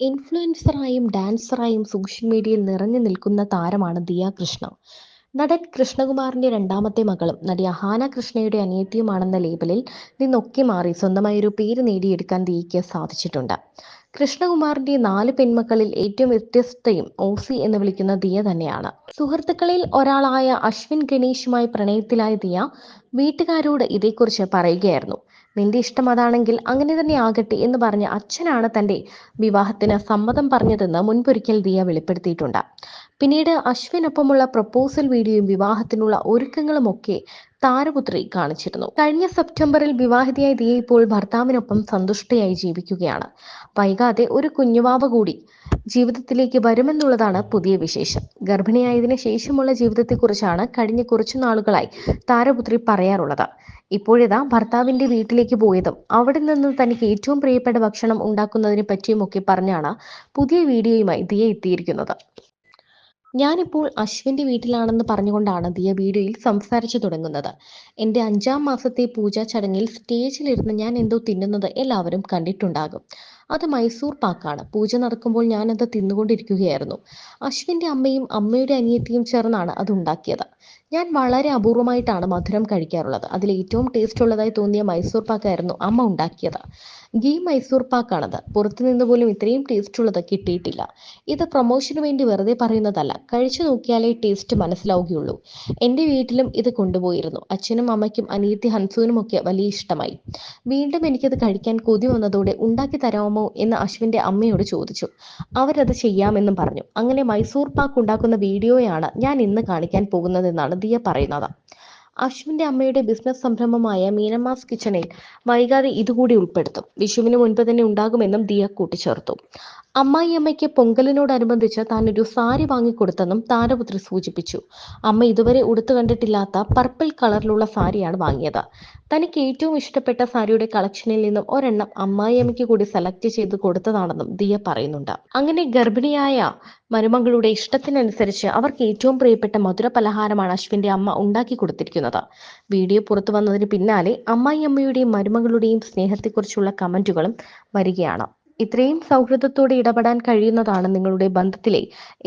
ഇൻഫ്ലുവൻസറായും ഡാൻസറായും social മീഡിയയിൽ നിറഞ്ഞു നിൽക്കുന്ന താരമാണ് ദിയ കൃഷ്ണ. നടൻ കൃഷ്ണകുമാറിന്റെ രണ്ടാമത്തെ മകളും നടി അഹാന കൃഷ്ണയുടെ അനിയത്തിയുമാണെന്ന ലേബലിൽ നിന്നൊക്കെ മാറി സ്വന്തമായി ഒരു പേര് നേടിയെടുക്കാൻ ദിയയ്ക്ക് സാധിച്ചിട്ടുണ്ട്. കൃഷ്ണകുമാറിന്റെ 4 പെൺമക്കളിൽ ഏറ്റവും വ്യത്യസ്തയും ഓസി എന്ന് വിളിക്കുന്ന ദിയ തന്നെയാണ്. സുഹൃത്തുക്കളിൽ ഒരാളായ അശ്വിൻ ഗണേഷുമായി പ്രണയത്തിലായ ദിയ വീട്ടുകാരോട് ഇതേക്കുറിച്ച് പറയുകയായിരുന്നു. നിന്റെ ഇഷ്ടം അതാണെങ്കിൽ അങ്ങനെ തന്നെ ആകട്ടെ എന്ന് പറഞ്ഞ് അച്ഛനാണ് തന്റെ വിവാഹത്തിന് സമ്മതം പറഞ്ഞതെന്ന് മുൻപൊരിക്കൽ ദിയ വെളിപ്പെടുത്തിയിട്ടുണ്ട്. പിന്നീട് അശ്വിനൊപ്പമുള്ള പ്രപ്പോസൽ വീഡിയോയും വിവാഹത്തിനുള്ള ഒരുക്കങ്ങളുമൊക്കെ താരപുത്രി കാണിച്ചിരുന്നു. കഴിഞ്ഞ സെപ്റ്റംബറിൽ വിവാഹിതയായ ദിയ ഇപ്പോൾ ഭർത്താവിനൊപ്പം സന്തുഷ്ടയായി ജീവിക്കുകയാണ്. വൈകാതെ ഒരു കുഞ്ഞുവാവ കൂടി ജീവിതത്തിലേക്ക് വരുമെന്നുള്ളതാണ് പുതിയ വിശേഷം. ഗർഭിണിയായതിനു ശേഷമുള്ള ജീവിതത്തെക്കുറിച്ചാണ് കഴിഞ്ഞ കുറച്ചു നാളുകളായി താരപുത്രി പറയാറുള്ളത്. ഇപ്പോഴിതാ ഭർത്താവിന്റെ വീട്ടിലേക്ക് പോയതും അവിടെ നിന്ന് തനിക്ക് ഏറ്റവും പ്രിയപ്പെട്ട ഭക്ഷണം ഉണ്ടാക്കുന്നതിനെ പറ്റിയുമൊക്കെ പറഞ്ഞാണ് പുതിയ വീഡിയോയുമായി ദിയ എത്തിയിരിക്കുന്നത്. ഞാനിപ്പോൾ അശ്വിന്റെ വീട്ടിലാണെന്ന് പറഞ്ഞുകൊണ്ടാണ് ദിയ വീഡിയോയിൽ സംസാരിച്ചു തുടങ്ങുന്നത്. എൻ്റെ 5-ാം മാസത്തെ പൂജാ ചടങ്ങിൽ സ്റ്റേജിലിരുന്ന് ഞാൻ എന്തോ തിന്നുന്നത് എല്ലാവരും കണ്ടിട്ടുണ്ടാകും. അത് മൈസൂർ പാക്കാണ്. പൂജ നടക്കുമ്പോൾ ഞാനത് തിന്നുകൊണ്ടിരിക്കുകയായിരുന്നു. അശ്വിന്റെ അമ്മയും അമ്മയുടെ അനിയത്തിയും ചേർന്നാണ് അത് ഉണ്ടാക്കിയത്. ഞാൻ വളരെ അപൂർവമായിട്ടാണ് മധുരം കഴിക്കാറുള്ളത്. അതിൽ ഏറ്റവും ടേസ്റ്റ് ഉള്ളതായി തോന്നിയ മൈസൂർ പാക്കായിരുന്നു അമ്മ ഉണ്ടാക്കിയത്. ഗീ മൈസൂർ പാക്കാണത്. പുറത്തുനിന്ന് പോലും ഇത്രയും ടേസ്റ്റ് ഉള്ളത് കിട്ടിയിട്ടില്ല. ഇത് പ്രൊമോഷന് വേണ്ടി വെറുതെ പറയുന്നതല്ല. കഴിച്ചു നോക്കിയാലേ ടേസ്റ്റ് മനസ്സിലാവുകയുള്ളൂ. എൻ്റെ വീട്ടിലും ഇത് കൊണ്ടുപോയിരുന്നു. അച്ഛനും അമ്മയ്ക്കും അനിയത്തി ഹൻസുവിനുമൊക്കെ വലിയ ഇഷ്ടമായി. വീണ്ടും എനിക്കത് കഴിക്കാൻ കൊതി വന്നതോടെ ഉണ്ടാക്കി തരാമോ എന്ന് അശ്വിന്റെ അമ്മയോട് ചോദിച്ചു. അവരത് ചെയ്യാമെന്നും പറഞ്ഞു. അങ്ങനെ മൈസൂർ പാക്ക് ഉണ്ടാക്കുന്ന വീഡിയോയാണ് ഞാൻ ഇന്ന് കാണിക്കാൻ പോകുന്നതെന്നാണ് ദിയ പറയുന്നത്. അശ്വിന്റെ അമ്മയുടെ ബിസിനസ് സംരംഭമായ മീനമ്മാസ് കിച്ചണിൽ വൈകാതെ ഇതുകൂടി ഉൾപ്പെടുത്തും. വിഷുവിന് മുൻപ് തന്നെ ഉണ്ടാകുമെന്നും ദിയ കൂട്ടിച്ചേർത്തു. അമ്മായിയമ്മയ്ക്ക് പൊങ്കലിനോടനുബന്ധിച്ച് താൻ ഒരു സാരി വാങ്ങിക്കൊടുത്തെന്നും താരപുത്രി സൂചിപ്പിച്ചു. അമ്മ ഇതുവരെ ഉടുത്തു കണ്ടിട്ടില്ലാത്ത പർപ്പിൾ കളറിലുള്ള സാരിയാണ് വാങ്ങിയത്. തനിക്ക് ഏറ്റവും ഇഷ്ടപ്പെട്ട സാരിയുടെ കളക്ഷനിൽ നിന്നും ഒരെണ്ണം അമ്മായിയമ്മയ്ക്ക് കൂടി സെലക്ട് ചെയ്ത് കൊടുത്തതാണെന്നും ദിയ പറയുന്നുണ്ട്. അങ്ങനെ ഗർഭിണിയായ മരുമകളുടെ ഇഷ്ടത്തിനനുസരിച്ച് അവർക്ക് ഏറ്റവും പ്രിയപ്പെട്ട മധുര പലഹാരമാണ് അശ്വിന്റെ അമ്മ ഉണ്ടാക്കി കൊടുത്തിരിക്കുന്നത്. വീഡിയോ പുറത്തു വന്നതിന് പിന്നാലെ അമ്മായിയമ്മയുടെയും മരുമകളുടെയും സ്നേഹത്തെക്കുറിച്ചുള്ള കമന്റുകളും വരികയാണ്. ഇത്രയും സൗഹൃദത്തോടെ ഇടപെടാൻ കഴിയുന്നതാണ് നിങ്ങളുടെ ബന്ധത്തിലെ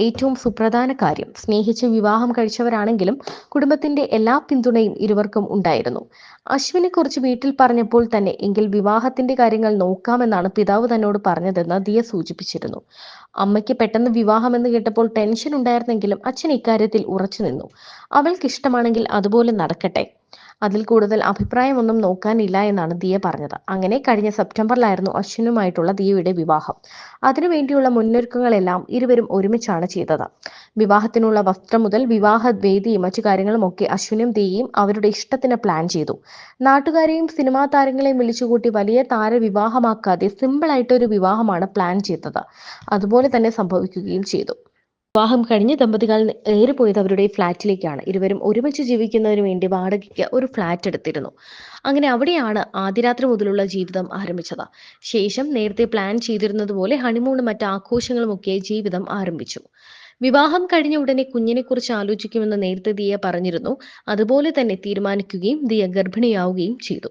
ഏറ്റവും സുപ്രധാന കാര്യം. സ്നേഹിച്ച് വിവാഹം കഴിച്ചവരാണെങ്കിലും കുടുംബത്തിന്റെ എല്ലാ പിന്തുണയും ഇരുവർക്കും ഉണ്ടായിരുന്നു. അശ്വിനെ കുറിച്ച് വീട്ടിൽ പറഞ്ഞപ്പോൾ തന്നെ എങ്കിൽ വിവാഹത്തിന്റെ കാര്യങ്ങൾ നോക്കാമെന്നാണ് പിതാവ് തന്നോട് പറഞ്ഞതെന്ന് ദിയ സൂചിപ്പിച്ചിരുന്നു. അമ്മയ്ക്ക് പെട്ടെന്ന് വിവാഹമെന്ന് കേട്ടപ്പോൾ ടെൻഷൻ ഉണ്ടായിരുന്നെങ്കിലും അച്ഛൻ ഇക്കാര്യത്തിൽ ഉറച്ചു നിന്നു. അവൾക്ക് ഇഷ്ടമാണെങ്കിൽ അതുപോലെ നടക്കട്ടെ, അതിൽ കൂടുതൽ അഭിപ്രായമൊന്നും നോക്കാനില്ല എന്നാണ് ദിയ പറഞ്ഞത്. അങ്ങനെ കഴിഞ്ഞ സെപ്റ്റംബറിലായിരുന്നു അശ്വിനുമായിട്ടുള്ള ദിയയുടെ വിവാഹം. അതിനുവേണ്ടിയുള്ള മുന്നൊരുക്കങ്ങളെല്ലാം ഇരുവരും ഒരുമിച്ചാണ് ചെയ്തത്. വിവാഹത്തിനുള്ള വസ്ത്രം മുതൽ വിവാഹ വേദിയും മറ്റു കാര്യങ്ങളുമൊക്കെ അശ്വിനും ദിയയും അവരുടെ ഇഷ്ടത്തിന് പ്ലാൻ ചെയ്തു. നാട്ടുകാരെയും സിനിമാ താരങ്ങളെയും വിളിച്ചുകൂട്ടി വലിയ താരവിവാഹമാക്കാതെ സിമ്പിളായിട്ടൊരു വിവാഹമാണ് പ്ലാൻ ചെയ്തത്. അതുപോലെ തന്നെ സംഭവിക്കുകയും ചെയ്തു. വിവാഹം കഴിഞ്ഞ് ദമ്പതികൾ ഏറിപ്പോയത് അവരുടെ ഫ്ളാറ്റിലേക്കാണ്. ഇരുവരും ഒരുമിച്ച് ജീവിക്കുന്നതിന് വേണ്ടി വാടകയ്ക്ക് ഒരു ഫ്ളാറ്റ് എടുത്തിരുന്നു. അങ്ങനെ അവിടെയാണ് ആദ്യരാത്രി മുതലുള്ള ജീവിതം ആരംഭിച്ചത്. ശേഷം നേരത്തെ പ്ലാൻ ചെയ്തിരുന്നതുപോലെ ഹണിമൂണും മറ്റ് ആഘോഷങ്ങളുമൊക്കെ ജീവിതം ആരംഭിച്ചു. വിവാഹം കഴിഞ്ഞ ഉടനെ കുഞ്ഞിനെക്കുറിച്ച് ആലോചിക്കുമെന്ന് നേരത്തെ ദിയ പറഞ്ഞിരുന്നു. അതുപോലെ തന്നെ തീരുമാനിക്കുകയും ദിയ ഗർഭിണിയാവുകയും ചെയ്തു.